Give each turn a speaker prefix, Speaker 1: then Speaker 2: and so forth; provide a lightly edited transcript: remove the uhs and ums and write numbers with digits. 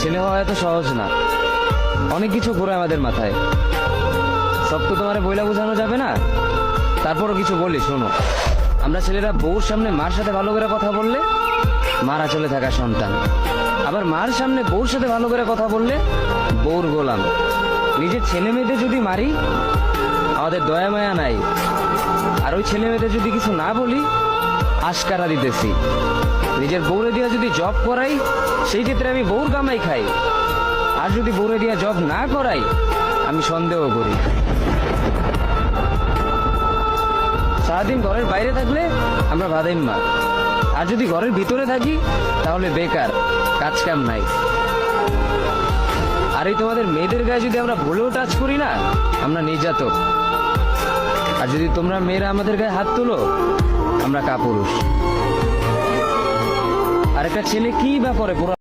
Speaker 1: ছেলে হওয়া এত সহজ না, অনেক কিছু ঘুরে আমাদের মাথায়। সব তো তোমার বইলা বোঝানো যাবে না, তারপরও কিছু বলি শোনো। আমরা ছেলেরা বউর সামনে মার সাথে ভালো করে কথা বললে মারা চলে থাকা সন্তান, আবার মার সামনে বউর সাথে ভালো করে কথা বললে বউর গোলাম। নিজের ছেলে মেয়েদের যদি মারি আমাদের দয়া মায়া নাই, আর ওই ছেলে মেয়েদের যদি কিছু না বলি আশকারা দিতেছি। নিজের বউরে দিয়া যদি জব করাই সেই ক্ষেত্রে আমি বউর কামাই খাই, আর যদি বউরে দিয়া জব না করাই আমি সন্দেহ করি। সারাদিন ঘরের বাইরে থাকলে আমরা ভাদাইম্মা, আর যদি ঘরের ভিতরে থাকি তাহলে বেকার, কাজ কাম নাই। আর এই তোমাদের মেয়েদের গায়ে যদি আমরা ভুলেও টাচ করি না আমরা নির্যাতক, আর যদি তোমরা মেয়েরা আমাদের গায়ে হাত তুলো আমরা কাপুরুষ। আর একটা ছেলে কি বা করে পুরো